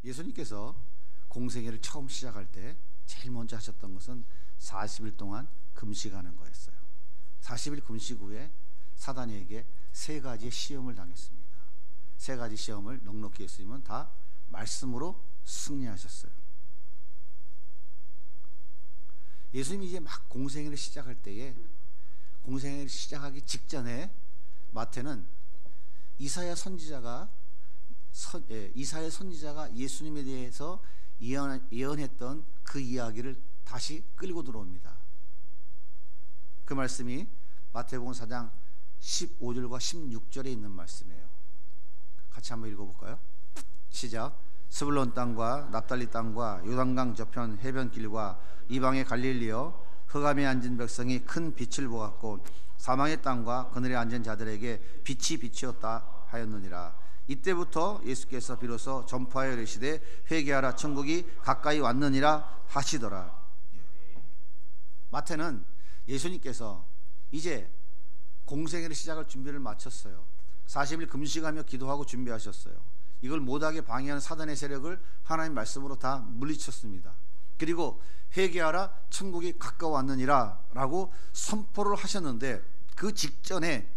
예수님께서 공생애를 처음 시작할 때 제일 먼저 하셨던 것은 40일 동안 금식하는 거였어요. 40일 금식 후에 사단에게 세 가지의 시험을 당했습니다. 세 가지 시험을 넉넉히 예수님은 다 말씀으로 승리하셨어요. 예수님이 이제 막 공생애를 시작할 때에, 공생애를 시작하기 직전에 마태는 이사야 선지자가 예수님에 대해서 예언했던 그 이야기를 다시 끌고 들어옵니다. 그 말씀이 마태복음 4장 15절과 16절에 있는 말씀이에요. 같이 한번 읽어볼까요? 시작. 스불론 땅과 납달리 땅과 요단강 저편 해변길과 이방의 갈릴리여, 흑암에 앉은 백성이 큰 빛을 보았고 사망의 땅과 그늘에 앉은 자들에게 빛이 비치었다 하였느니라. 이때부터 예수께서 비로소 전파하여 이르시되 회개하라, 천국이 가까이 왔느니라 하시더라. 마태는 예수님께서 이제 공생애를 시작할 준비를 마쳤어요. 40일 금식하며 기도하고 준비하셨어요. 이걸 못하게 방해하는 사단의 세력을 하나님 말씀으로 다 물리쳤습니다. 그리고 회개하라, 천국이 가까웠느니라 라고 선포를 하셨는데, 그 직전에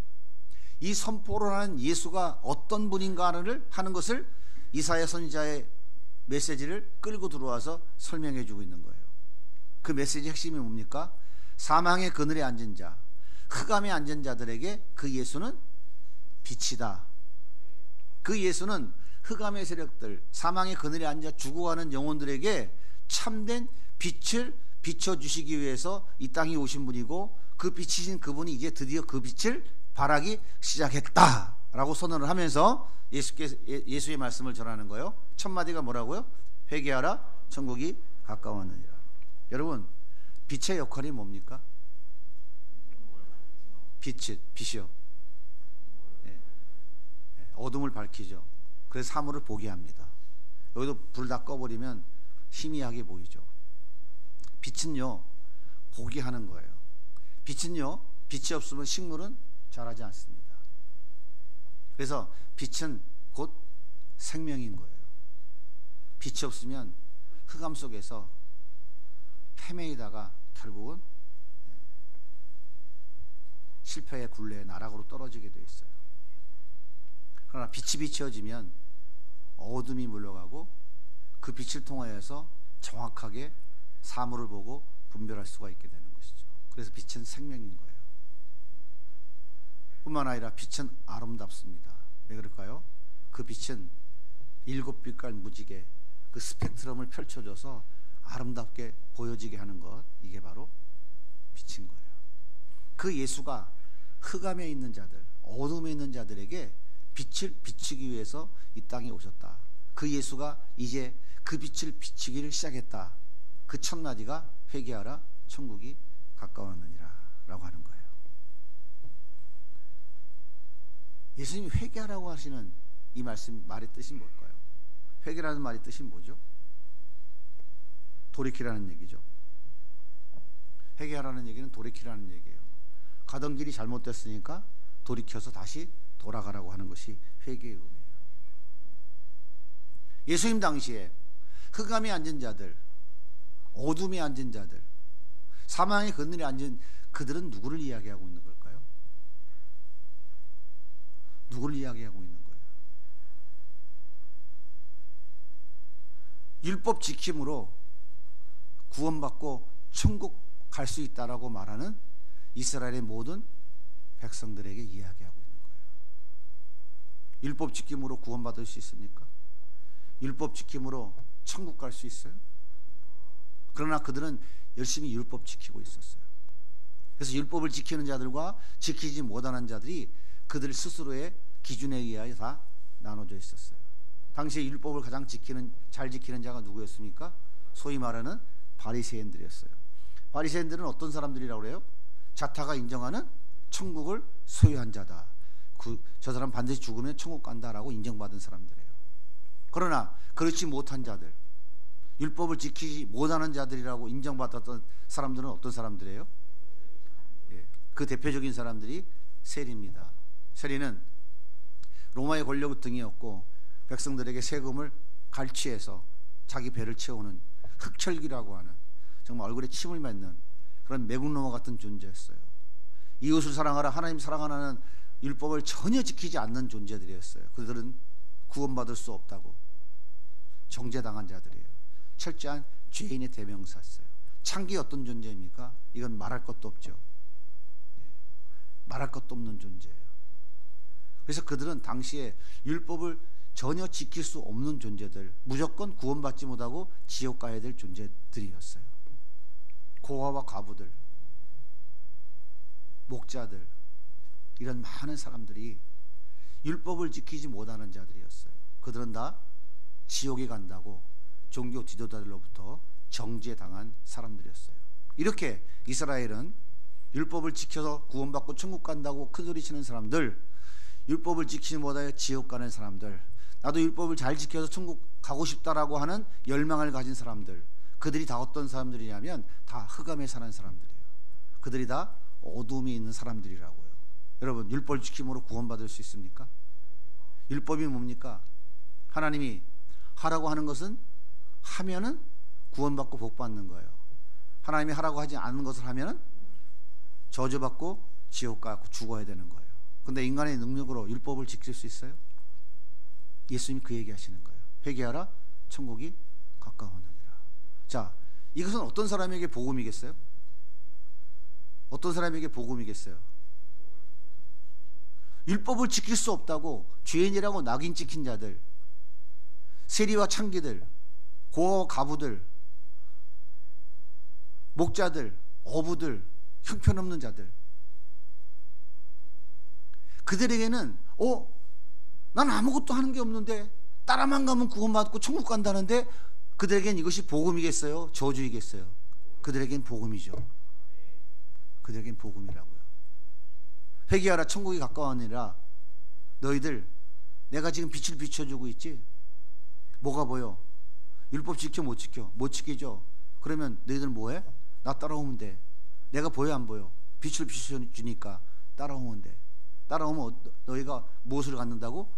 이 선포를 하는 예수가 어떤 분인가를 하는 것을 이사야 선지자의 메시지를 끌고 들어와서 설명해 주고 있는 거예요. 그 메시지 핵심이 뭡니까? 사망의 그늘에 앉은 자, 흑암에 앉은 자들에게 그 예수는 빛이다. 그 예수는 흑암의 세력들, 사망의 그늘에 앉아 죽어가는 영혼들에게 참된 빛을 비춰주시기 위해서 이 땅에 오신 분이고, 그 빛이신 그분이 이제 드디어 그 빛을 발하기 시작했다라고 선언을 하면서 예수의 말씀을 전하는 거예요. 첫 마디가 뭐라고요? 회개하라, 천국이 가까웠느니라. 여러분, 빛의 역할이 뭡니까? 빛이요. 어둠을 밝히죠. 그래서 사물을 보게 합니다. 여기도 불 다 꺼버리면 희미하게 보이죠. 빛은요, 보게 하는 거예요. 빛은요, 빛이 없으면 식물은 자라지 않습니다. 그래서 빛은 곧 생명인 거예요. 빛이 없으면 흑암 속에서 헤매이다가 결국은 실패의 굴레의 나락으로 떨어지게 돼 있어요. 그러나 빛이 비춰지면 어둠이 물러가고 그 빛을 통하여서 정확하게 사물을 보고 분별할 수가 있게 되는 것이죠. 그래서 빛은 생명인 거예요. 뿐만 아니라 빛은 아름답습니다. 왜 그럴까요? 그 빛은 7빛깔 무지개, 그 스펙트럼을 펼쳐줘서 아름답게 보여지게 하는 것, 이게 바로 빛인 거예요. 그 예수가 흑암에 있는 자들, 어둠에 있는 자들에게 빛을 비추기 위해서 이 땅에 오셨다. 그 예수가 이제 그 빛을 비추기를 시작했다. 그 첫마디가 회개하라, 천국이 가까웠느니라 라고 하는 거예요. 예수님이 회개하라고 하시는 이 말의 뜻이 뭘까요? 회개라는 말의 뜻이 뭐죠? 돌이키라는 얘기죠. 회개하라는 얘기는 돌이키라는 얘기예요. 가던 길이 잘못됐으니까 돌이켜서 다시 돌아가라고 하는 것이 회개의 의미예요. 예수님 당시에 흑암에 앉은 자들, 어둠에 앉은 자들, 사망의 그늘에 앉은 그들은 누구를 이야기하고 있는 걸까요? 누구를 이야기하고 있는 거예요? 율법 지킴으로 구원받고 천국 갈 수 있다라고 말하는 이스라엘의 모든 백성들에게 이야기하고 있는 거예요. 율법 지킴으로 구원받을 수 있습니까? 율법 지킴으로 천국 갈 수 있어요? 그러나 그들은 열심히 율법 지키고 있었어요. 그래서 율법을 지키는 자들과 지키지 못하는 자들이 그들 스스로의 기준에 의하여 다 나눠져 있었어요. 당시에 율법을 가장 잘 지키는 자가 누구였습니까? 소위 말하는 바리새인들이었어요. 바리새인들은 어떤 사람들이라고 그래요? 자타가 인정하는 천국을 소유한 자다. 저 사람 반드시 죽으면 천국 간다라고 인정받은 사람들이에요. 그러나 그렇지 못한 자들, 율법을 지키지 못하는 자들이라고 인정받았던 사람들은 어떤 사람들이에요? 그 대표적인 사람들이 세리입니다. 세리는 로마의 권력 등이었고 백성들에게 세금을 갈취해서 자기 배를 채우는 흑철기라고 하는, 정말 얼굴에 침을 맺는 그런 매국노와 같은 존재였어요. 이웃을 사랑하라, 하나님 사랑하라는 율법을 전혀 지키지 않는 존재들이었어요. 그들은 구원받을 수 없다고 정죄당한 자들이에요. 철저한 죄인의 대명사였어요. 창기 어떤 존재입니까? 이건 말할 것도 없죠. 말할 것도 없는 존재예요. 그래서 그들은 당시에 율법을 전혀 지킬 수 없는 존재들, 무조건 구원받지 못하고 지옥 가야 될 존재들이었어요. 고아와 과부들, 목자들, 이런 많은 사람들이 율법을 지키지 못하는 자들이었어요. 그들은 다 지옥에 간다고 종교 지도자들로부터 정죄당한 사람들이었어요. 이렇게 이스라엘은 율법을 지켜서 구원받고 천국 간다고 큰소리치는 사람들, 율법을 지키지 못하여 지옥 가는 사람들, 나도 율법을 잘 지켜서 천국 가고 싶다라고 하는 열망을 가진 사람들, 그들이 다 어떤 사람들이냐면 다 흑암에 사는 사람들이에요. 그들이 다 어둠에 있는 사람들이라고요. 여러분, 율법 지킴으로 구원받을 수 있습니까? 율법이 뭡니까? 하나님이 하라고 하는 것은 하면은 구원받고 복받는 거예요. 하나님이 하라고 하지 않는 것을 하면은 저주받고 지옥 가고 죽어야 되는 거예요. 근데 인간의 능력으로 율법을 지킬 수 있어요? 예수님이 그 얘기하시는 거예요. 회개하라, 천국이 가까웠느니라. 자, 이것은 어떤 사람에게 복음이겠어요? 어떤 사람에게 복음이겠어요? 율법을 지킬 수 없다고 죄인이라고 낙인 찍힌 자들, 세리와 창기들, 고아와 과부들, 목자들, 어부들, 형편없는 자들, 그들에게는 난 아무것도 하는 게 없는데 따라만 가면 구원받고 천국 간다는데, 그들에겐 이것이 복음이겠어요? 저주이겠어요? 그들에겐 복음이죠. 그들에겐 복음이라고요. 회개하라, 천국이 가까웠느니라. 너희들, 내가 지금 빛을 비춰주고 있지? 뭐가 보여? 율법 지켜 못 지켜? 못 지키죠? 그러면 너희들 뭐해? 나 따라오면 돼. 내가 보여 안 보여? 빛을 비춰주니까 따라오면 돼. 따라오면 너희가 무엇을 갖는다고?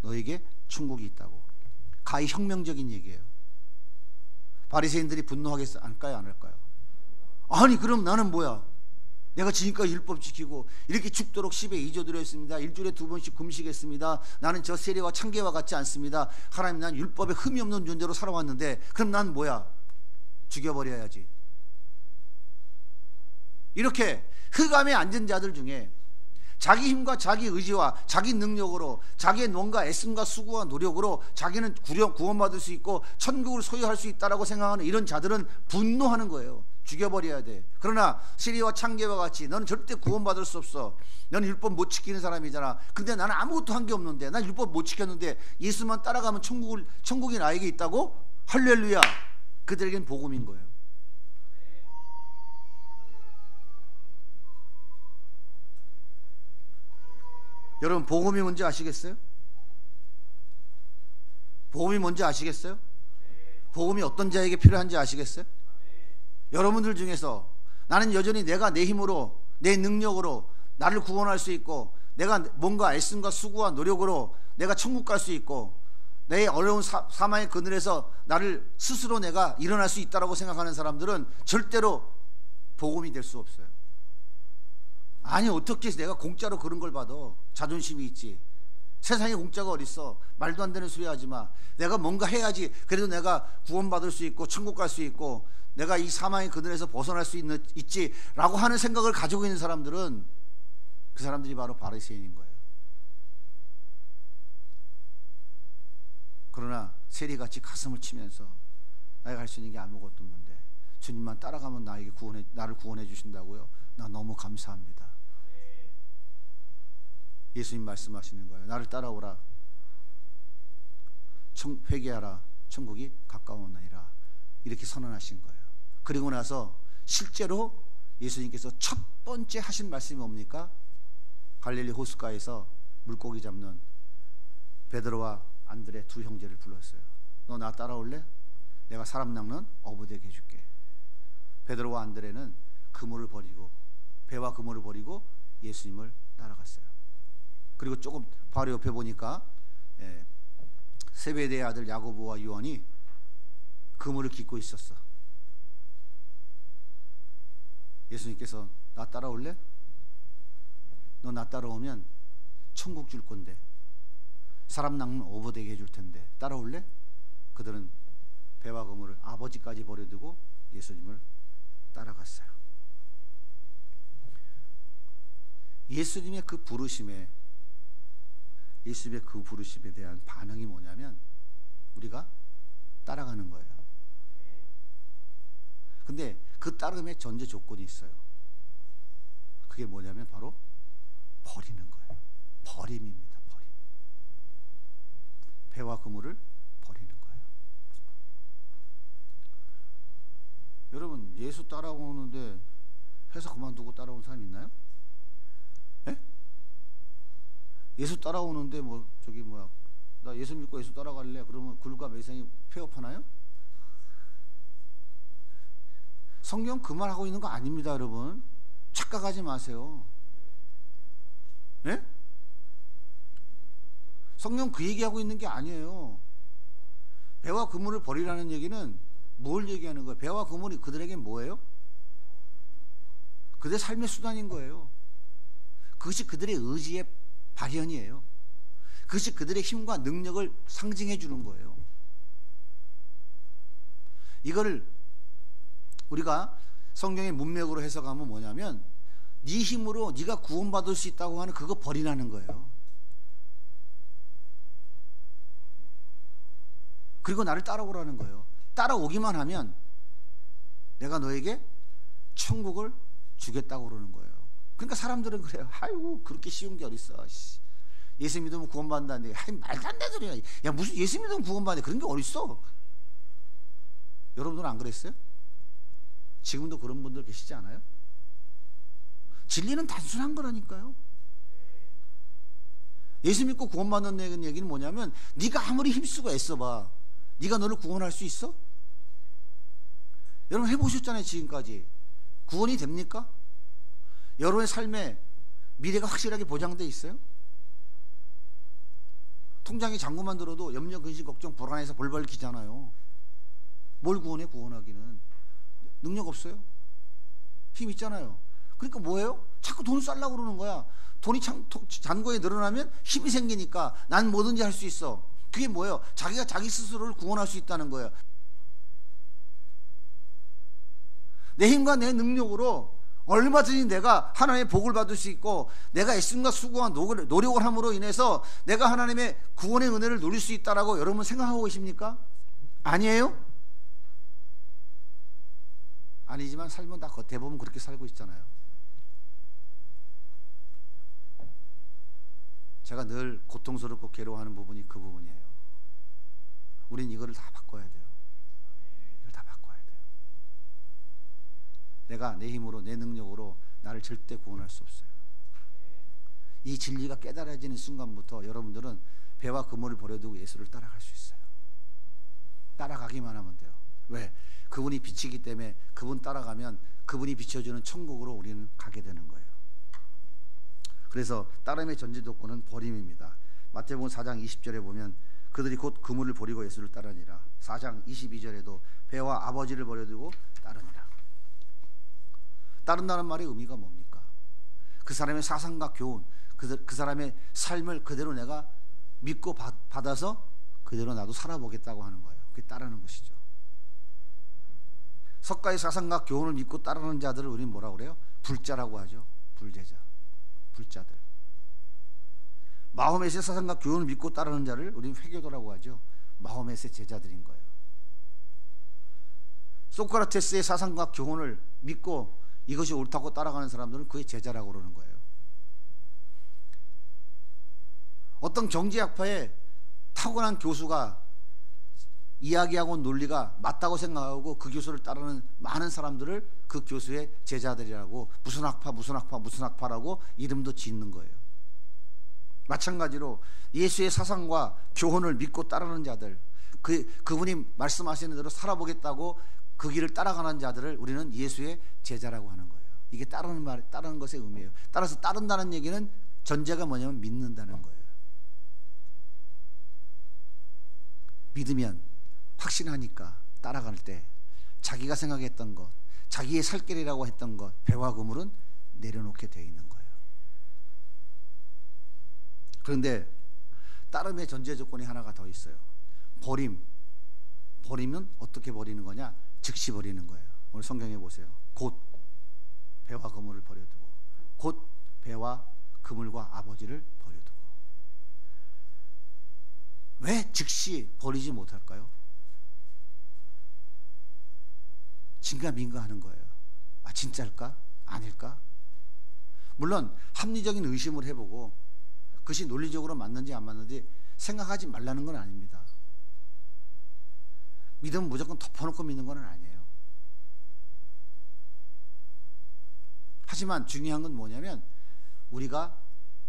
너에게 천국이 있다고. 가히 혁명적인 얘기예요. 바리새인들이 분노하겠어요? 할까요? 안 할까요? 아니 그럼 나는 뭐야? 내가 지금까지 율법 지키고 이렇게 죽도록 10에 2조 드렸습니다. 일주일에 2번씩 금식했습니다. 나는 저 세리와 창개와 같지 않습니다. 하나님, 난 율법에 흠이 없는 존재로 살아왔는데 그럼 난 뭐야? 죽여버려야지. 이렇게 흑암에 앉은 자들 중에 자기 힘과 자기 의지와 자기 능력으로, 자기의 뭔가 애씀과 수고와 노력으로 자기는 구원받을 수 있고 천국을 소유할 수 있다라고 생각하는 이런 자들은 분노하는 거예요. 죽여버려야 돼. 그러나 세리와 창개와 같이 너는 절대 구원받을 수 없어. 너는 율법 못 지키는 사람이잖아. 근데 나는 아무것도 한 게 없는데, 난 율법 못 지켰는데 예수만 따라가면 천국이 나에게 있다고? 할렐루야. 그들에겐 복음인 거예요. 여러분, 복음이 뭔지 아시겠어요? 복음이 뭔지 아시겠어요? 복음이 어떤 자에게 필요한지 아시겠어요? 여러분들 중에서 나는 여전히 내가 내 힘으로, 내 능력으로 나를 구원할 수 있고, 내가 뭔가 애씀과 수고와 노력으로 내가 천국 갈 수 있고, 내 어려운 사망의 그늘에서 나를 스스로 내가 일어날 수 있다고 생각하는 사람들은 절대로 복음이 될 수 없어요. 아니 어떻게 내가 공짜로 그런 걸 받아? 자존심이 있지. 세상에 공짜가 어딨어. 말도 안 되는 소리 하지 마. 내가 뭔가 해야지 그래도 내가 구원받을 수 있고 천국 갈 수 있고 내가 이 사망의 그늘에서 벗어날 수 있지 라고 하는 생각을 가지고 있는 사람들은, 그 사람들이 바로 바리새인인 거예요. 그러나 세리같이 가슴을 치면서 내가 할 수 있는 게 아무것도 없는데 주님만 따라가면 나를 구원해 주신다고요? 나 너무 감사합니다. 예수님 말씀하시는 거예요. 나를 따라오라, 회개하라, 천국이 가까웠느니라. 이렇게 선언하신 거예요. 그리고 나서 실제로 예수님께서 첫 번째 하신 말씀이 뭡니까? 갈릴리 호숫가에서 물고기 잡는 베드로와 안드레 두 형제를 불렀어요. 너 나 따라올래? 내가 사람 낚는 어부 되게 해줄게. 베드로와 안드레는 그물을 버리고, 배와 그물을 버리고 예수님을 따라갔어요. 그리고 조금 바로 옆에 보니까 세베대의 아들 야고보와 요한이 그물을 깃고 있었어. 예수님께서 나 따라올래? 너 나 따라오면 천국 줄 건데, 사람 낚는 어부되게 해줄 텐데 따라올래? 그들은 배와 그물을 아버지까지 버려두고 예수님을 따라갔어요. 예수님의 그 부르심에 대한 반응이 뭐냐면 우리가 따라가는 거예요. 근데 그 따름에 전제 조건이 있어요. 그게 뭐냐면 바로 버리는 거예요. 버림입니다. 버림. 배와 그물을 버리는 거예요. 여러분, 예수 따라오는데 회사 그만두고 따라온 사람 있나요? 예? 예수 따라오는데 나 예수 믿고 예수 따라갈래? 그러면 굴과 매생이 폐업하나요? 성경 그 말 하고 있는 거 아닙니다, 여러분. 착각하지 마세요. 예? 성경 그 얘기하고 있는 게 아니에요. 배와 그물을 버리라는 얘기는 뭘 얘기하는 거예요? 배와 그물이 그들에게 뭐예요? 그들의 삶의 수단인 거예요. 그것이 그들의 의지의 발현이에요. 그것이 그들의 힘과 능력을 상징해 주는 거예요. 이거를 우리가 성경의 문맥으로 해석하면 뭐냐면 네 힘으로 네가 구원받을 수 있다고 하는 그거 버리라는 거예요. 그리고 나를 따라오라는 거예요. 따라오기만 하면 내가 너에게 천국을 주겠다고 그러는 거예요. 그러니까 사람들은 그래요. 아이고 그렇게 쉬운 게 어딨어. 예수 믿으면 구원받는다는데 말도 안 되는 소리야. 야 무슨 예수 믿으면 구원받는데 그런 게 어딨어. 여러분들은 안 그랬어요? 지금도 그런 분들 계시지 않아요? 진리는 단순한 거라니까요. 예수 믿고 구원받는 얘기는 뭐냐면 네가 아무리 힘쓰고 애써봐, 네가 너를 구원할 수 있어? 여러분 해보셨잖아요. 지금까지 구원이 됩니까? 여러분의 삶에 미래가 확실하게 보장돼 있어요? 통장에 잔고만 들어도 염려, 근심, 걱정, 불안해서 벌벌 기잖아요. 뭘 구원해? 구원하기는 능력 없어요? 힘 있잖아요. 그러니까 뭐예요? 자꾸 돈을 쌀려고 그러는 거야. 돈이 잔고에 늘어나면 힘이 생기니까 난 뭐든지 할 수 있어. 그게 뭐예요? 자기가 자기 스스로를 구원할 수 있다는 거예요. 내 힘과 내 능력으로 얼마든지 내가 하나님의 복을 받을 수 있고, 내가 애씀과 수고와 노력을 함으로 인해서 내가 하나님의 구원의 은혜를 누릴 수 있다라고 여러분 생각하고 계십니까? 아니에요? 아니지만 삶은 다 대부분 그렇게 살고 있잖아요. 제가 늘 고통스럽고 괴로워하는 부분이 그 부분이에요. 우린 이거를 다 바꿔야 돼요. 이걸 다 바꿔야 돼요. 내가 내 힘으로 내 능력으로 나를 절대 구원할 수 없어요. 이 진리가 깨달아지는 순간부터 여러분들은 배와 그물을 버려두고 예수를 따라갈 수 있어요. 따라가기만 하면 돼요. 왜? 그분이 빛이기 때문에 그분 따라가면 그분이 비춰주는 천국으로 우리는 가게 되는 거예요. 그래서 따름의 전제 조건은 버림입니다. 마태복음 4장 20절에 보면 그들이 곧 그물을 버리고 예수를 따르니라. 4장 22절에도 배와 아버지를 버려두고 따르니라. 따른다는 말의 의미가 뭡니까? 그 사람의 사상과 교훈, 그 사람의 삶을 그대로 내가 믿고 받아서 그대로 나도 살아보겠다고 하는 거예요. 그게 따르는 것이죠. 석가의 사상과 교훈을 믿고 따르는 자들을 우리는 뭐라고 그래요? 불자라고 하죠. 불제자, 불자들. 마호멧의 사상과 교훈을 믿고 따르는 자를 우리는 회교도라고 하죠. 마호멧의 제자들인 거예요. 소크라테스의 사상과 교훈을 믿고 이것이 옳다고 따라가는 사람들은 그의 제자라고 그러는 거예요. 어떤 경제학파의 타고난 교수가 이야기하고 논리가 맞다고 생각하고 그 교수를 따르는 많은 사람들을 그 교수의 제자들이라고 무슨 학파라고 이름도 짓는 거예요. 마찬가지로 예수의 사상과 교훈을 믿고 따르는 자들, 그분이 말씀하시는 대로 살아보겠다고 그 길을 따라가는 자들을 우리는 예수의 제자라고 하는 거예요. 이게 따르는 것의 의미예요. 따라서 따른다는 얘기는 전제가 뭐냐면 믿는다는 거예요. 믿으면 확신하니까 따라갈 때 자기가 생각했던 것, 자기의 살 길이라고 했던 것, 배와 그물은 내려놓게 되어 있는 거예요. 그런데 따름의 전제 조건이 하나가 더 있어요. 버리면 어떻게 버리는 거냐? 즉시 버리는 거예요. 오늘 성경에 보세요. 곧 배와 그물을 버려두고, 곧 배와 그물과 아버지를 버려두고. 왜 즉시 버리지 못할까요? 긴가민가하는 거예요. 아, 진짜일까? 아닐까? 물론 합리적인 의심을 해보고 그것이 논리적으로 맞는지 안 맞는지 생각하지 말라는 건 아닙니다. 믿으면 무조건 덮어놓고 믿는 건 아니에요. 하지만 중요한 건 뭐냐면 우리가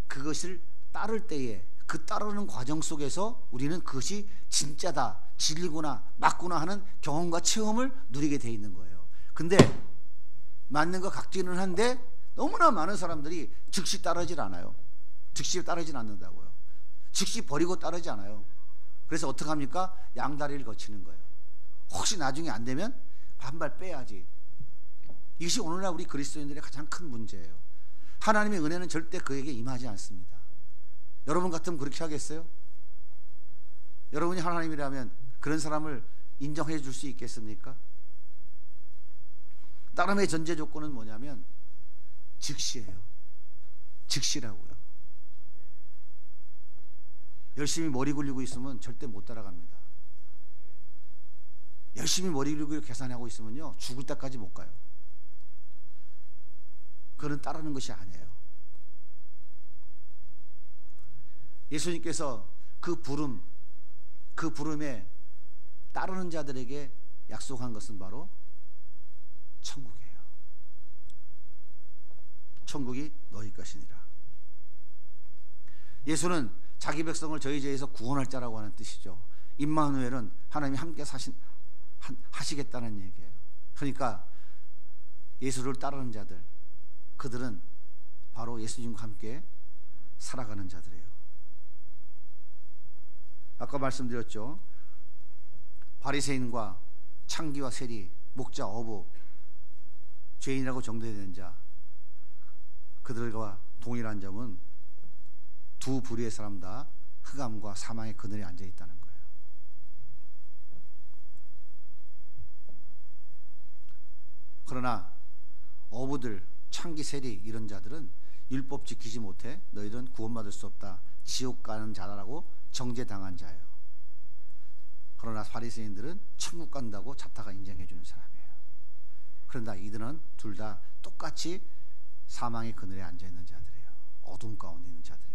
그것을 따를 때에 그 따르는 과정 속에서 우리는 그것이 진짜다, 진리구나, 맞구나 하는 경험과 체험을 누리게 돼 있는 거예요. 근데 맞는 거 같기는 한데 너무나 많은 사람들이 즉시 따르질 않아요. 즉시 따르진 않는다고요. 즉시 버리고 따르지 않아요. 그래서 어떻게 합니까? 양다리를 거치는 거예요. 혹시 나중에 안 되면 한 발 빼야지. 이것이 오늘날 우리 그리스도인들의 가장 큰 문제예요. 하나님의 은혜는 절대 그에게 임하지 않습니다. 여러분 같으면 그렇게 하겠어요? 여러분이 하나님이라면 그런 사람을 인정해 줄 수 있겠습니까? 따름의 전제 조건은 뭐냐면 즉시예요. 즉시라고요. 열심히 머리 굴리고 있으면 절대 못 따라갑니다. 열심히 머리 굴리고 계산하고 있으면요 죽을 때까지 못 가요. 그건 따르는 것이 아니에요. 예수님께서 그 부름에 따르는 자들에게 약속한 것은 바로 천국이에요. 천국이 너희 것이니라. 예수는 자기 백성을 저희 죄에서 구원할 자라고 하는 뜻이죠. 임마누엘은 하나님이 함께 하시겠다는 얘기예요. 그러니까 예수를 따르는 자들, 그들은 바로 예수님과 함께 살아가는 자들이에요. 아까 말씀드렸죠. 바리새인과 창기와 세리, 목자, 어부, 죄인이라고 정죄된 자, 그들과 동일한 점은 두 부류의 사람 다 흑암과 사망의 그늘에 앉아 있다는 거예요. 그러나 어부들, 창기, 세리 이런 자들은 율법 지키지 못해 너희들은 구원받을 수 없다, 지옥 가는 자라고 정죄당한 자예요. 그러나 바리새인들은 천국 간다고 자타가 인정해 주는 사람이에요. 그런데 이들은 둘 다 똑같이 사망의 그늘에 앉아 있는 자들이에요. 어둠 가운데 있는 자들이에요.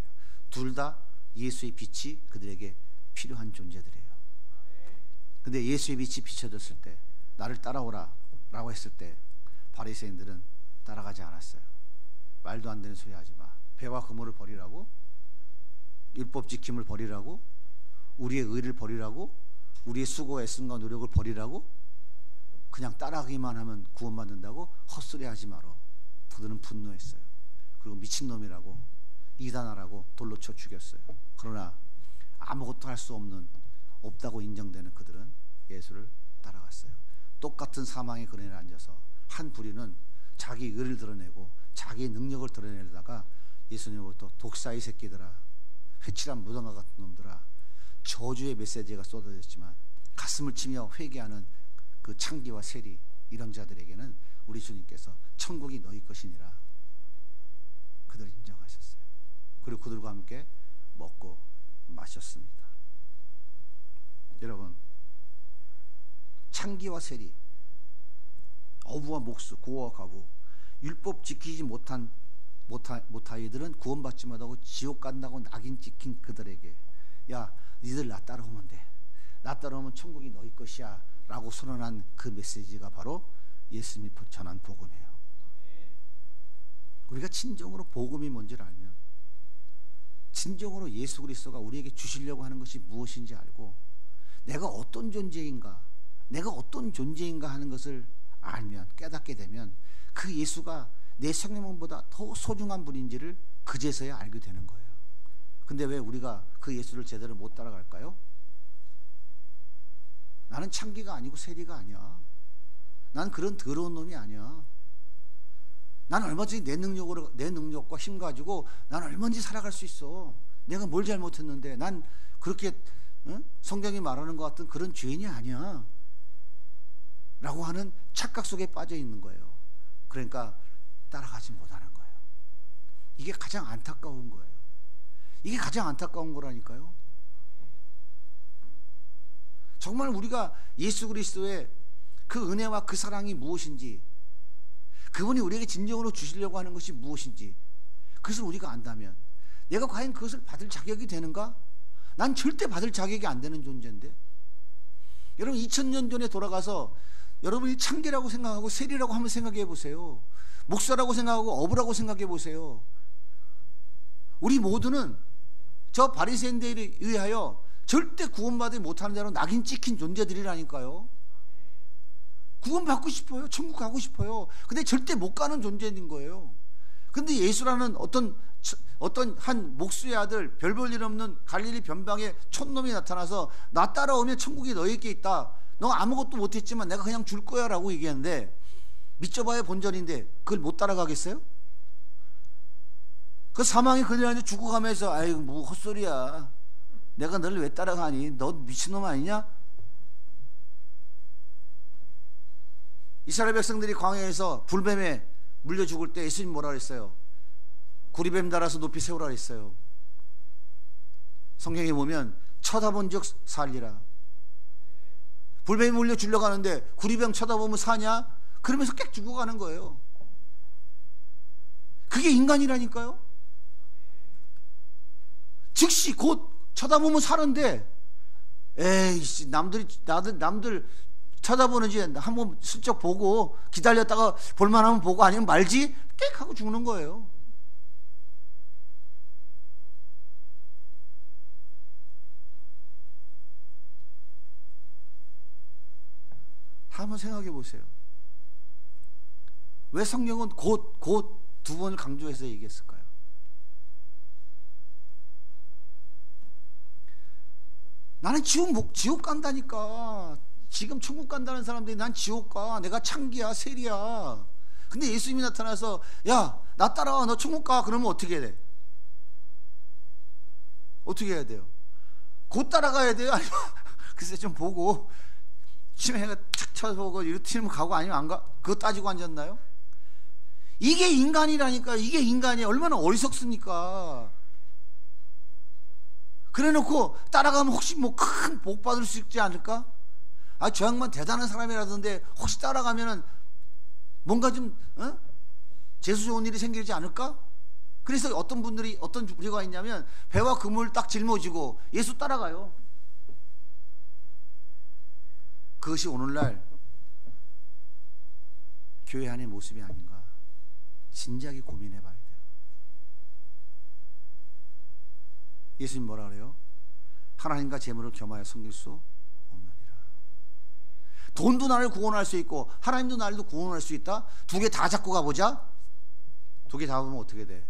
둘 다 예수의 빛이 그들에게 필요한 존재들이에요. 근데 예수의 빛이 비춰졌을 때, 나를 따라오라 라고 했을 때 바리새인들은 따라가지 않았어요. 말도 안 되는 소리 하지 마. 배와 그물을 버리라고? 율법 지킴을 버리라고? 우리의 의를 버리라고? 우리의 수고 애씀과 노력을 버리라고? 그냥 따라가기만 하면 구원받는다고? 헛소리 하지 마라. 그들은 분노했어요. 그리고 미친놈이라고, 이단하라고 돌로 쳐 죽였어요. 그러나 아무것도 할 수 없다고 인정되는 그들은 예수를 따라갔어요. 똑같은 사망의 그늘에 앉아서 한 부류는 자기 의를 드러내고 자기의 능력을 드러내다가 예수님으로부터 독사의 새끼들아, 회칠한 무덤과 같은 놈들아, 저주의 메시지가 쏟아졌지만 가슴을 치며 회개하는 그 창기와 세리 이런 자들에게는 우리 주님께서 천국이 너희 것이니라 그들을 인정하셨어요. 그리고 그들과 함께 먹고 마셨습니다. 여러분, 창기와 세리, 어부와 목수, 고아와 과부, 율법 지키지 못하이들은 구원받지 못하고 지옥 간다고 낙인 찍힌 그들에게, 야 니들 나 따라오면 돼, 나 따라오면 천국이 너희 것이야 라고 선언한 그 메시지가 바로 예수님이 전한 복음이에요. 우리가 진정으로 복음이 뭔지를 알면, 진정으로 예수 그리스도가 우리에게 주시려고 하는 것이 무엇인지 알고 내가 어떤 존재인가 하는 것을 알면, 깨닫게 되면 그 예수가 내 생명보다 더 소중한 분인지를 그제서야 알게 되는 거예요. 근데 왜 우리가 그 예수를 제대로 못 따라갈까요? 나는 창기가 아니고 세리가 아니야. 난 그런 더러운 놈이 아니야. 난 얼마든지 내 능력과 힘 가지고 난 얼마든지 살아갈 수 있어. 내가 뭘 잘못했는데 난 그렇게 성경이 말하는 것 같은 그런 죄인이 아니야 라고 하는 착각 속에 빠져 있는 거예요. 그러니까 따라가지 못하는 거예요. 이게 가장 안타까운 거예요. 이게 가장 안타까운 거라니까요. 정말 우리가 예수 그리스도의 그 은혜와 그 사랑이 무엇인지, 그분이 우리에게 진정으로 주시려고 하는 것이 무엇인지 그것을 우리가 안다면 내가 과연 그것을 받을 자격이 되는가? 난 절대 받을 자격이 안 되는 존재인데, 여러분 2000년 전에 돌아가서 여러분이 창기라고 생각하고 세리라고 한번 생각해 보세요. 목사라고 생각하고 어부라고 생각해 보세요. 우리 모두는 저 바리새인들에 의하여 절대 구원받지 못하는 자로 낙인 찍힌 존재들이라니까요. 구원받고 싶어요. 천국 가고 싶어요. 근데 절대 못 가는 존재인 거예요. 근데 예수라는 어떤 한 목수의 아들, 별 볼 일 없는 갈릴리 변방의 촌놈이 나타나서 나 따라오면 천국이 너에게 있다. 너 아무것도 못했지만 내가 그냥 줄 거야 라고 얘기하는데, 믿져봐야 본전인데 그걸 못 따라가겠어요? 그 사망의 그늘에 죽어가면서 아이고 뭐 헛소리야, 내가 너를 왜 따라가니, 너 미친놈 아니냐? 이스라엘 백성들이 광야에서 불뱀에 물려 죽을 때 예수님 뭐라 그랬어요? 구리뱀 달아서 높이 세우라 그랬어요. 성경에 보면 쳐다본 적 살리라. 불뱀이 물려 죽려고 하는데 구리뱀 쳐다보면 사냐? 그러면서 꽥 죽어가는 거예요. 그게 인간이라니까요. 즉시 곧 쳐다보면 사는데, 에이씨, 남들 쳐다보는지 한번 슬쩍 보고 기다렸다가 볼만하면 보고 아니면 말지, 꽥 하고 죽는 거예요. 한번 생각해 보세요. 왜 성경은 곧 두 번을 강조해서 얘기했을까요? 나는 지옥 간다니까. 지금 천국 간다는 사람들이 난 지옥 가. 내가 창기야, 세리야. 근데 예수님이 나타나서 야, 나 따라와, 너 천국 가. 그러면 어떻게 해야 돼? 어떻게 해야 돼요? 곧 따라가야 돼요? 아니면 글쎄 좀 보고 치매가 탁 쳐보고 이렇게 가고 아니면 안 가? 그거 따지고 앉았나요? 이게 인간이라니까. 이게 인간이 얼마나 어리석습니까? 그래 놓고 따라가면 혹시 뭐 큰 복 받을 수 있지 않을까? 아, 저 양반 대단한 사람이라던데 혹시 따라가면은 뭔가 좀 재수 좋은 일이 생기지 않을까? 그래서 어떤 부류가 있냐면 배와 그물 딱 짊어지고 예수 따라가요. 그것이 오늘날 교회 안의 모습이 아닌가 진지하게 고민해 봐야 돼요. 예수님 뭐라 그래요? 하나님과 재물을 겸하여 섬길 수 없느니라. 돈도 나를 구원할 수 있고 하나님도 나를 구원할 수 있다? 두 개 다 잡고 가보자. 두 개 잡으면 어떻게 돼?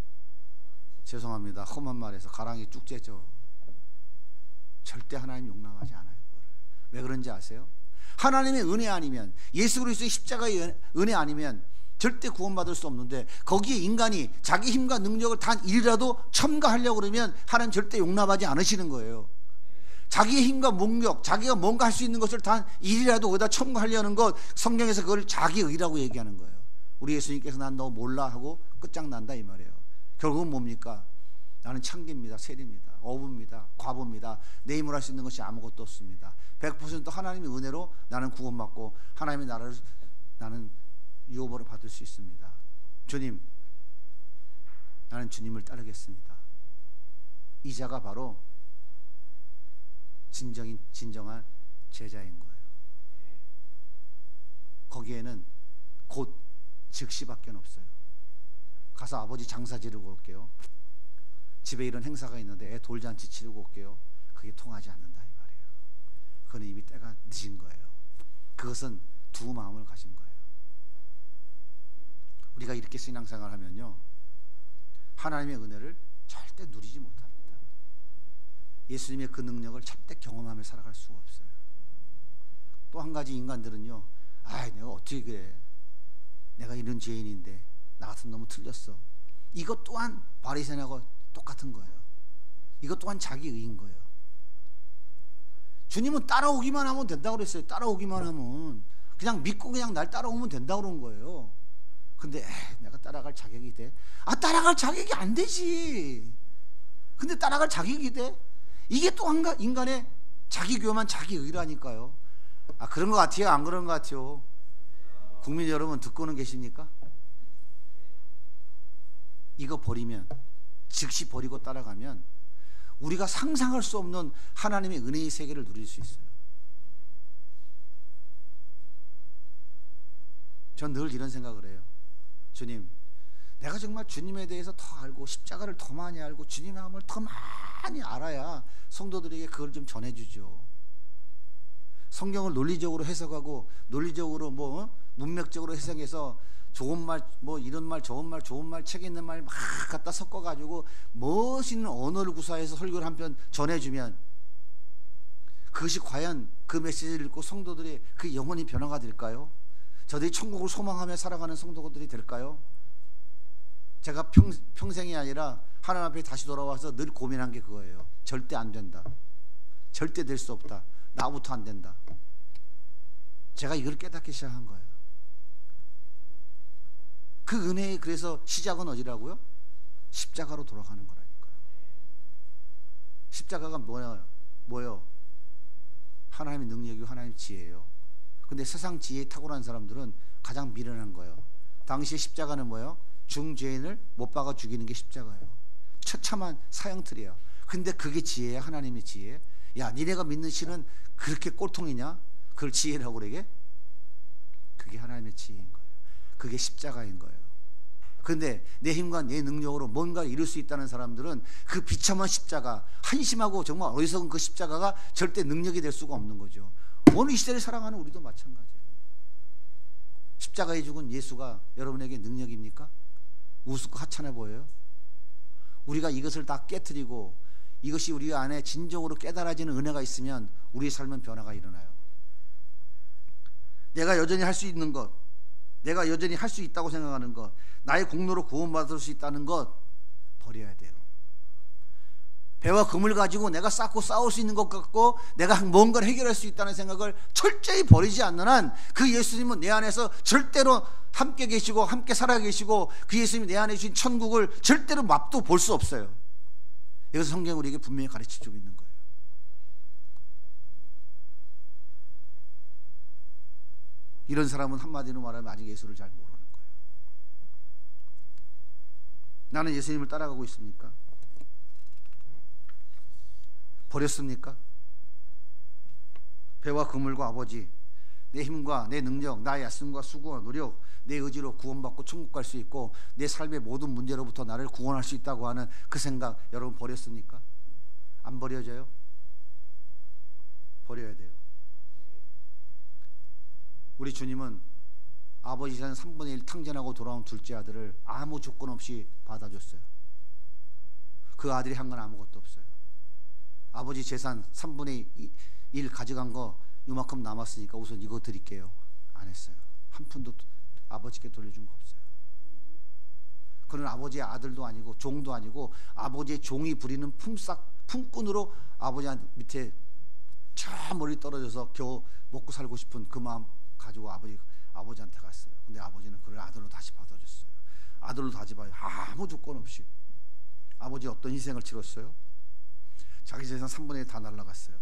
죄송합니다, 험한 말에서 가랑이 쭉 째죠. 절대 하나님 용납하지 않아요. 그거를. 왜 그런지 아세요? 하나님의 은혜 아니면, 예수 그리스도의 십자가의 은혜 아니면 절대 구원받을 수 없는데, 거기에 인간이 자기 힘과 능력을 단 일이라도 첨가하려고 그러면 하나님 절대 용납하지 않으시는 거예요. 자기의 힘과 능력, 자기가 뭔가 할 수 있는 것을 단 일이라도 거기다 첨가하려는 것, 성경에서 그걸 자기의라고 얘기하는 거예요. 우리 예수님께서 난 너 몰라 하고 끝장난다 이 말이에요. 결국은 뭡니까? 나는 창기입니다, 세리입니다, 어부입니다, 과부입니다. 내 힘으로 할 수 있는 것이 아무것도 없습니다. 100% 하나님의 은혜로 나는 구원받고 하나님의 나라를 나는 유업으로 받을 수 있습니다. 주님, 나는 주님을 따르겠습니다. 이 자가 바로 진정한 제자인 거예요. 거기에는 곧 즉시밖에 없어요. 가서 아버지 장사 지르고 올게요. 집에 이런 행사가 있는데 애 돌잔치 치르고 올게요. 그게 통하지 않는다 이 말이에요. 그건 이미 때가 늦은 거예요. 그것은 두 마음을 가진 거예요. 우리가 이렇게 신앙생활 하면요, 하나님의 은혜를 절대 누리지 못합니다. 예수님의 그 능력을 절대 경험하며 살아갈 수가 없어요. 또 한 가지 인간들은요, 아, 내가 어떻게 그래, 내가 이런 죄인인데 나 같은 놈은 틀렸어. 이것 또한 바리새인하고 똑같은 거예요. 이것 또한 자기 의인 거예요. 주님은 따라오기만 하면 된다고 그랬어요. 따라오기만 하면, 그냥 믿고 그냥 날 따라오면 된다고 그런 거예요. 근데 내가 따라갈 자격이 돼? 따라갈 자격이 안 되지. 근데 따라갈 자격이 돼? 이게 또 인간의 자기 교만, 자기 의라니까요. 그런 것 같아요? 안 그런 것 같아요? 국민 여러분 듣고는 계십니까? 이거 버리면, 즉시 버리고 따라가면 우리가 상상할 수 없는 하나님의 은혜의 세계를 누릴 수 있어요. 전 늘 이런 생각을 해요. 주님, 내가 정말 주님에 대해서 더 알고 십자가를 더 많이 알고 주님의 마음을 더 많이 알아야 성도들에게 그걸 좀 전해주죠. 성경을 논리적으로 해석하고 논리적으로 문맥적으로 해석해서 좋은 말, 이런 말, 좋은 말, 좋은 말, 책에 있는 말 막 갖다 섞어가지고 멋있는 언어를 구사해서 설교를 한 편 전해주면 그것이 과연 그 메시지를 읽고 성도들의 그 영혼이 변화가 될까요? 저들이 천국을 소망하며 살아가는 성도들이 될까요? 제가 평생이 아니라 하나님 앞에 다시 돌아와서 늘 고민한 게 그거예요. 절대 안 된다. 절대 될 수 없다. 나부터 안 된다. 제가 이걸 깨닫기 시작한 거예요. 그 은혜의 그래서 시작은 어디라고요? 십자가로 돌아가는 거라니까요. 십자가가 뭐예요? 하나님의 능력이고 하나님의 지혜예요. 근데 세상 지혜에 탁월한 사람들은 가장 미련한 거예요. 당시에 십자가는 뭐예요? 중죄인을 못 박아 죽이는 게 십자가예요. 처참한 사형틀이에요. 근데 그게 지혜야? 하나님의 지혜? 야, 니네가 믿는 신은 그렇게 꼴통이냐? 그걸 지혜라고 그러게? 그게 하나님의 지혜인 거예요. 그게 십자가인 거예요. 근데 내 힘과 내 능력으로 뭔가 이룰 수 있다는 사람들은 그 비참한 십자가, 한심하고 정말 어리석은 그 십자가가 절대 능력이 될 수가 없는 거죠. 오늘 이 시대를 살아가는 우리도 마찬가지예요. 십자가에 죽은 예수가 여러분에게 능력입니까? 우습고 하찮아 보여요? 우리가 이것을 다 깨트리고 이것이 우리 안에 진정으로 깨달아지는 은혜가 있으면 우리의 삶은 변화가 일어나요. 내가 여전히 할 수 있는 것, 내가 여전히 할 수 있다고 생각하는 것, 나의 공로로 구원받을 수 있다는 것 버려야 돼요. 배와 금을 가지고 내가 쌓고 싸울 수 있는 것 같고 내가 뭔가를 해결할 수 있다는 생각을 철저히 버리지 않는 한 그 예수님은 내 안에서 절대로 함께 계시고 함께 살아 계시고 그 예수님이 내 안에 주신 천국을 절대로 맛도 볼 수 없어요. 이것을 성경이 우리에게 분명히 가르쳐주고 있는 거예요. 이런 사람은 한마디로 말하면 아직 예수를 잘 모르는 거예요. 나는 예수님을 따라가고 있습니까? 버렸습니까? 배와 그물과 아버지, 내 힘과 내 능력, 나의 애씀과 수고와 노력, 내 의지로 구원받고 천국 갈 수 있고 내 삶의 모든 문제로부터 나를 구원할 수 있다고 하는 그 생각 여러분 버렸습니까? 안 버려져요? 버려야 돼요. 우리 주님은 아버지 재산 3분의 1 탕진하고 돌아온 둘째 아들을 아무 조건 없이 받아줬어요. 그 아들이 한 건 아무것도 없어요. 아버지 재산 3분의 1 가져간 거 요만큼 남았으니까 우선 이거 드릴게요. 안 했어요. 한 푼도 아버지께 돌려준 거 없어요. 그는 아버지의 아들도 아니고 종도 아니고 아버지의 종이 부리는 품꾼으로 아버지 밑에 저 멀리 떨어져서 겨우 먹고 살고 싶은 그 마음 가지고 아버지한테 갔어요. 근데 아버지는 그를 아들로 다시 받아줬어요. 아들로 다시 봐요. 아무 조건 없이. 아버지 어떤 희생을 치렀어요? 자기 재산 3분의 1 다 날라갔어요.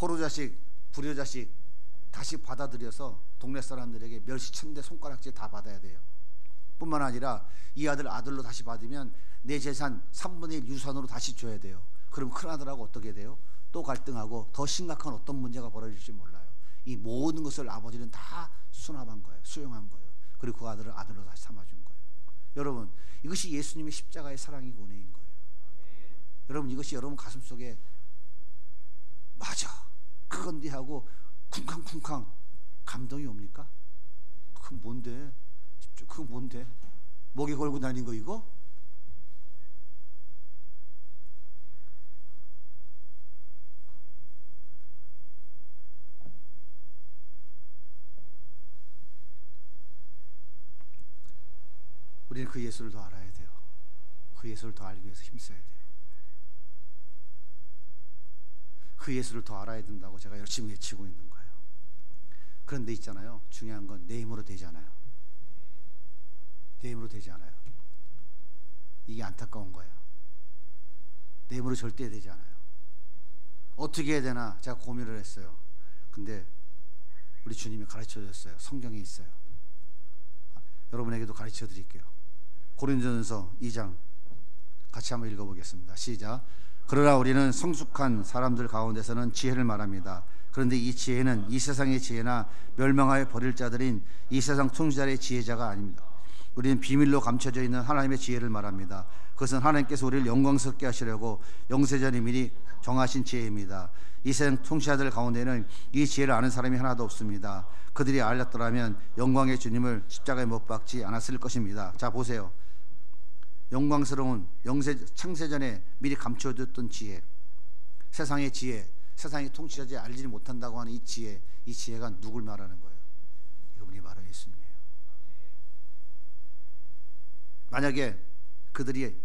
호로자식, 불효자식 다시 받아들여서 동네 사람들에게 멸시천대 손가락질 다 받아야 돼요. 뿐만 아니라 이 아들로 다시 받으면 내 재산 3분의 1 유산으로 다시 줘야 돼요. 그럼 큰아들하고 어떻게 돼요? 또 갈등하고 더 심각한 어떤 문제가 벌어질지 몰라요. 이 모든 것을 아버지는 다 수납한 거예요. 수용한 거예요. 그리고 그 아들을 아들로 다시 삼아준 거예요. 여러분, 이것이 예수님의 십자가의 사랑이고 은혜인 거예요. 여러분, 이것이 여러분 가슴속에 맞아 그건데 하고 쿵쾅쿵쾅 감동이 옵니까? 그건 뭔데? 그건 뭔데? 목에 걸고 다닌 거 이거? 우리는 그 예수를 더 알아야 돼요. 그 예수를 더 알기 위해서 힘써야 돼요. 그 예수를 더 알아야 된다고 제가 열심히 외치고 있는 거예요. 그런데 있잖아요, 중요한 건 내 힘으로 되지 않아요. 내 힘으로 되지 않아요. 이게 안타까운 거예요. 내 힘으로 절대 되지 않아요. 어떻게 해야 되나 제가 고민을 했어요. 근데 우리 주님이 가르쳐 줬어요. 성경에 있어요. 여러분에게도 가르쳐 드릴게요. 고린도전서 2장 같이 한번 읽어보겠습니다. 시작. 그러나 우리는 성숙한 사람들 가운데서는 지혜를 말합니다. 그런데 이 지혜는 이 세상의 지혜나 멸망하여 버릴 자들인 이 세상 통치자의 지혜자가 아닙니다. 우리는 비밀로 감춰져 있는 하나님의 지혜를 말합니다. 그것은 하나님께서 우리를 영광스럽게 하시려고 영세전에 미리 정하신 지혜입니다. 이 세상 통치자들 가운데는 이 지혜를 아는 사람이 하나도 없습니다. 그들이 알렸더라면 영광의 주님을 십자가에 못 박지 않았을 것입니다. 자, 보세요. 영광스러운 창세전에 미리 감춰뒀던 지혜, 세상의 지혜, 세상의 통치자들이 알지 못한다고 하는 이 지혜, 이 지혜가 누굴 말하는 거예요? 여러분이 바로 예수님이에요. 만약에 그들이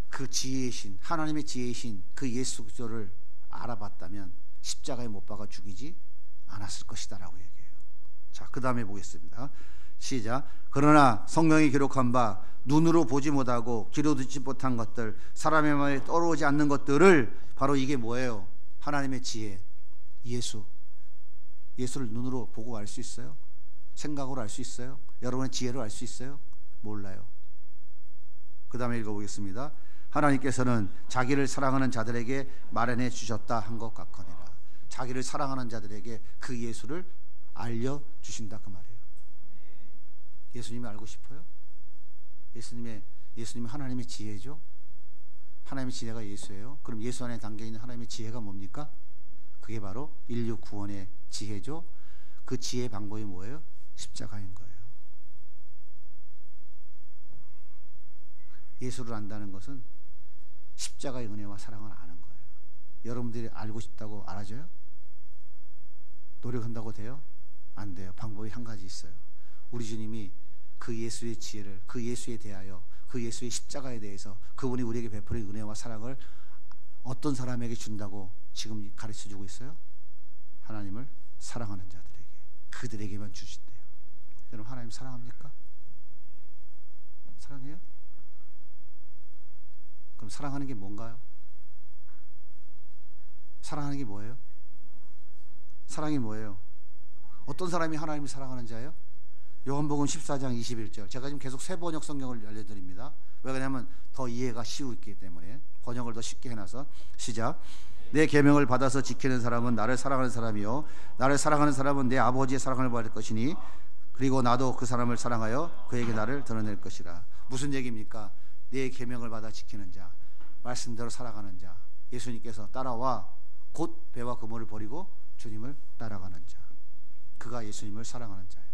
그 지혜이신 하나님의 지혜이신 그 예수 그리스도를 알아봤다면 십자가에 못 박아 죽이지 않았을 것이다 라고 얘기해요. 자, 그 다음에 보겠습니다. 시작. 그러나 성경이 기록한 바 눈으로 보지 못하고 귀로 듣지 못한 것들, 사람의 마음에 떠오르지 않는 것들을, 바로 이게 뭐예요? 하나님의 지혜, 예수를 눈으로 보고 알 수 있어요? 생각으로 알 수 있어요? 여러분의 지혜로 알 수 있어요? 몰라요. 그 다음에 읽어보겠습니다. 하나님께서는 자기를 사랑하는 자들에게 마련해 주셨다 한 것 같거니라. 자기를 사랑하는 자들에게 그 예수를 알려주신다 그 말이에요. 예수님이 알고 싶어요? 예수님이 하나님의 지혜죠. 하나님의 지혜가 예수예요. 그럼 예수 안에 담겨있는 하나님의 지혜가 뭡니까? 그게 바로 인류 구원의 지혜죠. 그 지혜의 방법이 뭐예요? 십자가인 거예요. 예수를 안다는 것은 십자가의 은혜와 사랑을 아는 거예요. 여러분들이 알고 싶다고 알아져요? 노력한다고 돼요? 안 돼요. 방법이 한 가지 있어요. 우리 주님이 그 예수의 지혜를, 그 예수에 대하여, 그 예수의 십자가에 대해서 그분이 우리에게 베푸는 은혜와 사랑을 어떤 사람에게 준다고 지금 가르쳐주고 있어요? 하나님을 사랑하는 자들에게, 그들에게만 주신대요. 여러분, 하나님 사랑합니까? 사랑해요? 그럼 사랑하는 게 뭔가요? 사랑하는 게 뭐예요? 사랑이 뭐예요? 어떤 사람이 하나님을 사랑하는 자예요? 요한복음 14장 21절. 제가 지금 계속 새 번역 성경을 알려드립니다. 왜 그러냐면 더 이해가 쉬우기 때문에 번역을 더 쉽게 해놔서. 시작. 내 계명을 받아서 지키는 사람은 나를 사랑하는 사람이요, 나를 사랑하는 사람은 내 아버지의 사랑을 받을 것이니, 그리고 나도 그 사람을 사랑하여 그에게 나를 드러낼 것이라. 무슨 얘기입니까? 내 계명을 받아 지키는 자, 말씀대로 살아가는 자, 예수님께서 따라와 곧 배와 그물을 버리고 주님을 따라가는 자, 그가 예수님을 사랑하는 자예요.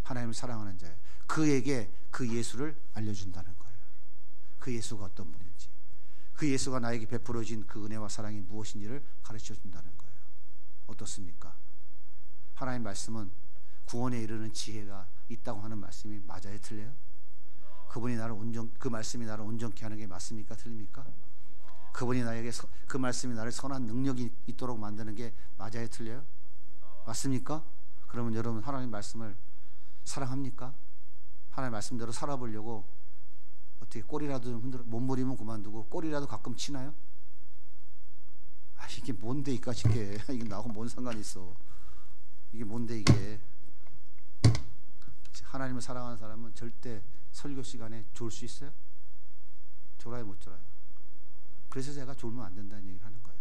하나님을 사랑하는 자예요. 그에게 그 예수를 알려준다는 거예요. 그 예수가 어떤 분인지, 그 예수가 나에게 베풀어진 그 은혜와 사랑이 무엇인지를 가르쳐준다는 거예요. 어떻습니까? 하나님 말씀은 구원에 이르는 지혜가 있다고 하는 말씀이 맞아요? 틀려요? 그분이 나를 그 말씀이 나를 온전케 하는 게 맞습니까? 틀립니까? 그분이 나에게 그 말씀이 나를 선한 능력이 있도록 만드는 게 맞아요? 틀려요? 맞습니까? 그러면 여러분, 하나님 말씀을 사랑합니까? 하나님 말씀대로 살아보려고 어떻게 꼬리라도 흔들어, 몸부림은 그만두고 꼬리라도 가끔 치나요? 아, 이게 뭔데 이까짓 게 이게 나하고 뭔 상관이 있어? 이게 뭔데 이게? 하나님을 사랑하는 사람은 절대 설교 시간에 졸 수 있어요? 졸아요, 못 졸아요? 그래서 제가 졸면 안 된다는 얘기를 하는 거예요.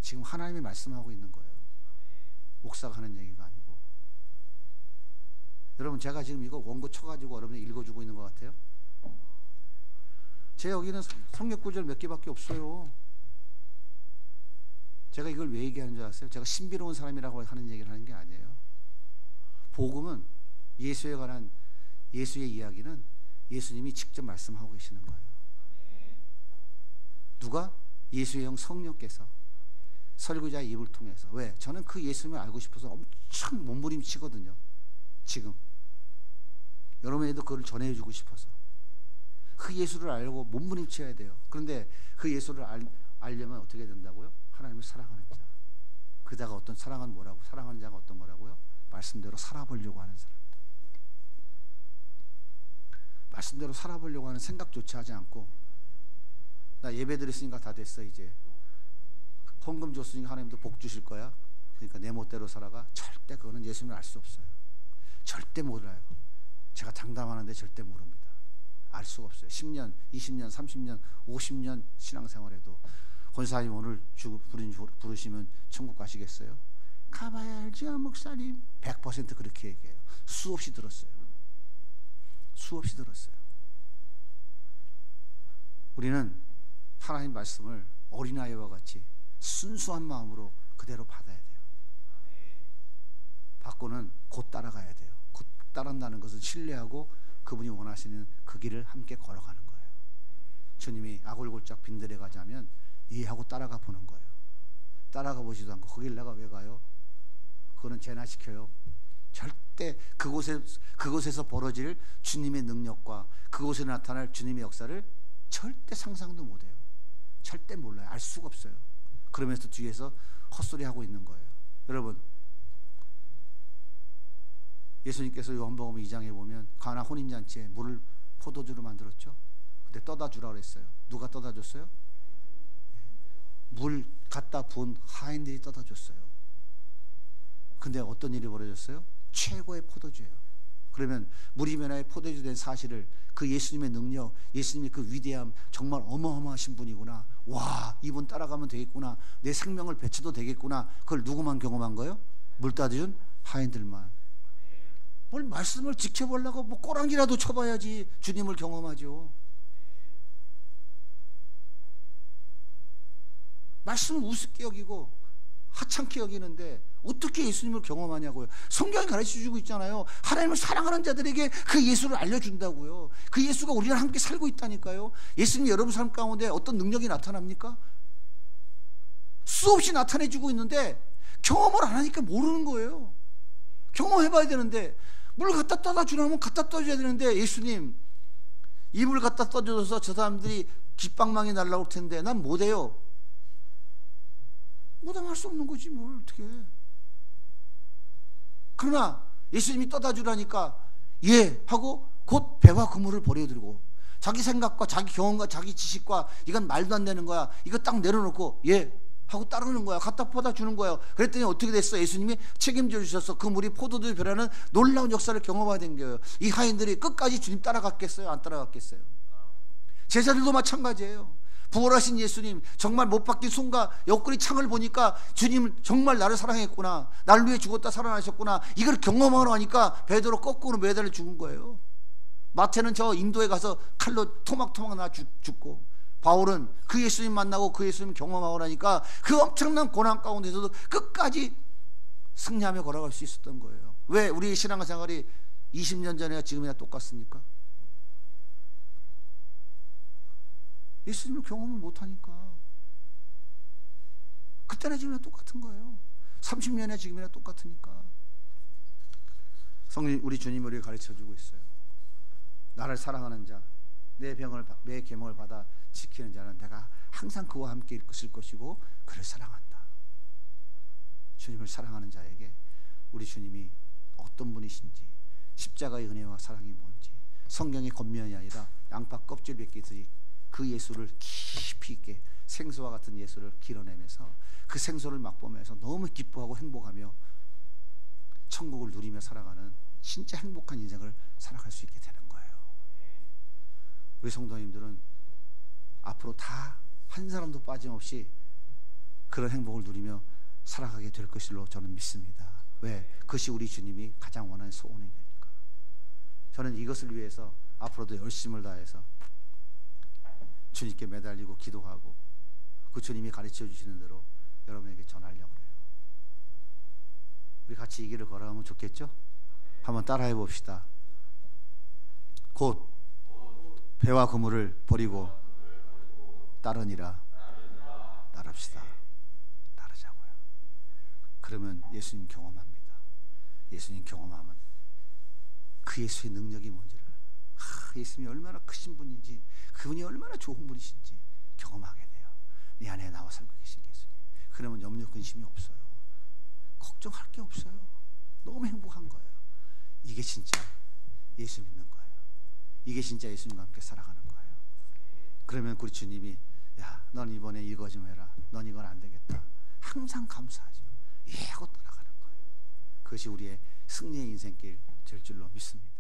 지금 하나님이 말씀하고 있는 거예요. 목사가 하는 얘기가 아니고. 여러분, 제가 지금 이거 원고 쳐가지고 여러분이 읽어주고 있는 것 같아요? 제 여기는 성경 구절 몇 개밖에 없어요. 제가 이걸 왜 얘기하는 줄 아세요? 제가 신비로운 사람이라고 하는 얘기를 하는 게 아니에요. 복음은 예수에 관한 예수의 이야기는 예수님이 직접 말씀하고 계시는 거예요. 누가? 예수의 형 성령께서 설교자의 입을 통해서. 왜? 저는 그 예수님을 알고 싶어서 엄청 몸부림치거든요. 지금 여러분에게도 그걸 전해주고 싶어서 그 예수를 알고 몸부림쳐야 돼요. 그런데 그 예수를 알려면 어떻게 된다고요? 하나님을 사랑하는 자. 그자가 어떤 사랑은 뭐라고? 사랑하는 자가 어떤 거라고요? 말씀대로 살아보려고 하는 사람. 말씀대로 살아보려고 하는 생각조차 하지 않고, 나 예배 드렸으니까 다 됐어 이제, 헌금 줬으니까 하나님도 복 주실 거야, 그러니까 내 멋대로 살아가. 절대 그거는 예수님을 알 수 없어요. 절대 몰라요. 제가 장담하는데 절대 모릅니다. 알 수가 없어요. 10년, 20년, 30년, 50년 신앙생활에도 권사님 오늘 부르시면 천국 가시겠어요? 가봐야 알죠 목사님. 100% 그렇게 얘기해요. 수없이 들었어요. 수없이 들었어요. 우리는 하나님 말씀을 어린아이와 같이 순수한 마음으로 그대로 받아야 돼요. 받고는 곧 따라가야 돼요. 곧 따른다는 것은 신뢰하고 그분이 원하시는 그 길을 함께 걸어가는 거예요. 주님이 아골골짝 빈들에 가자면 이해하고 따라가 보는 거예요. 따라가 보지도 않고 거길 내가 왜 가요? 그거는 죄나 시켜요. 절대 그곳에서 벌어질 주님의 능력과 그곳에 나타날 주님의 역사를 절대 상상도 못해요. 절대 몰라요. 알 수가 없어요. 그러면서 뒤에서 헛소리 하고 있는 거예요. 여러분, 예수님께서 요한복음 2장에 보면 가나 혼인잔치에 물을 포도주로 만들었죠. 그때 떠다 주라 그랬어요. 누가 떠다 줬어요? 물 갖다 부은 하인들이 떠다 줬어요. 근데 어떤 일이 벌어졌어요? 최고의 포도주예요. 그러면 무리면화의 포도주 된 사실을, 그 예수님의 능력, 예수님의 그 위대함, 정말 어마어마하신 분이구나, 와 이분 따라가면 되겠구나, 내 생명을 바쳐도 되겠구나, 그걸 누구만 경험한 거예요? 물 따준 하인들만. 뭘 말씀을 지켜보려고 뭐 꼬랑지라도 쳐봐야지 주님을 경험하죠. 말씀을 우습게 여기고 하찮게 여기는데 어떻게 예수님을 경험하냐고요. 성경이 가르쳐주고 있잖아요. 하나님을 사랑하는 자들에게 그 예수를 알려준다고요. 그 예수가 우리랑 함께 살고 있다니까요. 예수님이 여러분 삶 가운데 어떤 능력이 나타납니까? 수없이 나타내주고 있는데 경험을 안 하니까 모르는 거예요. 경험해봐야 되는데, 물 갖다 떠다 주라면 갖다 떠줘야 되는데, 예수님 이 물 갖다 떠줘서 저 사람들이 깃방망이 날라올 텐데 난 못해요. 못함할 수 없는 거지 뭘 어떻게 해. 그러나 예수님이 떠다 주라니까 예 하고 곧 배와 그물을 버려두고, 자기 생각과 자기 경험과 자기 지식과 이건 말도 안 되는 거야, 이거 딱 내려놓고 예 하고 따르는 거야. 갖다 퍼다 주는 거예요. 그랬더니 어떻게 됐어? 예수님이 책임져 주셔서 그 물이 포도주로 변하는 놀라운 역사를 경험하게 된 거예요. 이 하인들이 끝까지 주님 따라갔겠어요? 안 따라갔겠어요? 제자들도 마찬가지예요. 부활하신 예수님, 정말 못 박힌 손과 옆구리 창을 보니까 주님 정말 나를 사랑했구나, 날 위해 죽었다 살아나셨구나, 이걸 경험하러 하니까 베드로 거꾸로 매달려 죽은 거예요. 마태는 저 인도에 가서 칼로 토막토막 나 죽고, 바울은 그 예수님 만나고 그 예수님 경험하고 나니까 그 엄청난 고난 가운데서도 끝까지 승리하며 걸어갈 수 있었던 거예요. 왜 우리 신앙생활이 20년 전이나 지금이나 똑같습니까? 예수님을 경험을 못하니까. 그때나 지금이나 똑같은 거예요. 30년이나 지금이나 똑같으니까. 성령, 우리 주님이 우리를 가르쳐주고 있어요. 나를 사랑하는 자, 내 계명을 받아 지키는 자는 내가 항상 그와 함께 있을 것이고 그를 사랑한다. 주님을 사랑하는 자에게 우리 주님이 어떤 분이신지, 십자가의 은혜와 사랑이 뭔지, 성경의 겉면이 아니라 양파 껍질 벗기듯이 그 예수를 깊이 있게 생수와 같은 예수를 길어내면서 그 생수를 맛보면서 너무 기뻐하고 행복하며 천국을 누리며 살아가는 진짜 행복한 인생을 살아갈 수 있게 되는 거예요. 우리 성도님들은 앞으로 다 한 사람도 빠짐없이 그런 행복을 누리며 살아가게 될 것으로 저는 믿습니다. 왜? 그것이 우리 주님이 가장 원하는 소원이니까. 저는 이것을 위해서 앞으로도 열심을 다해서 주님께 매달리고 기도하고 그 주님이 가르쳐 주시는 대로 여러분에게 전하려고 해요. 우리 같이 이 길을 걸어가면 좋겠죠? 한번 따라해 봅시다. 곧 배와 그물을 버리고 따르니라. 따릅시다. 따르자고요. 그러면 예수님 경험합니다. 예수님 경험하면 그 예수의 능력이 뭔지를, 예수님이 얼마나 크신 분인지, 그분이 얼마나 좋은 분이신지 경험하게 돼요. 내 안에 나와 살고 계신 예수님. 그러면 염려 근심이 없어요. 걱정할 게 없어요. 너무 행복한 거예요. 이게 진짜 예수 믿는 거예요. 이게 진짜 예수님과 함께 살아가는 거예요. 그러면 우리 주님이, 야, 넌 이번에 이거 좀 해라, 넌 이건 안 되겠다, 항상 감사하죠. 예 하고 떠나가는 거예요. 그것이 우리의 승리의 인생길 될 줄로 믿습니다.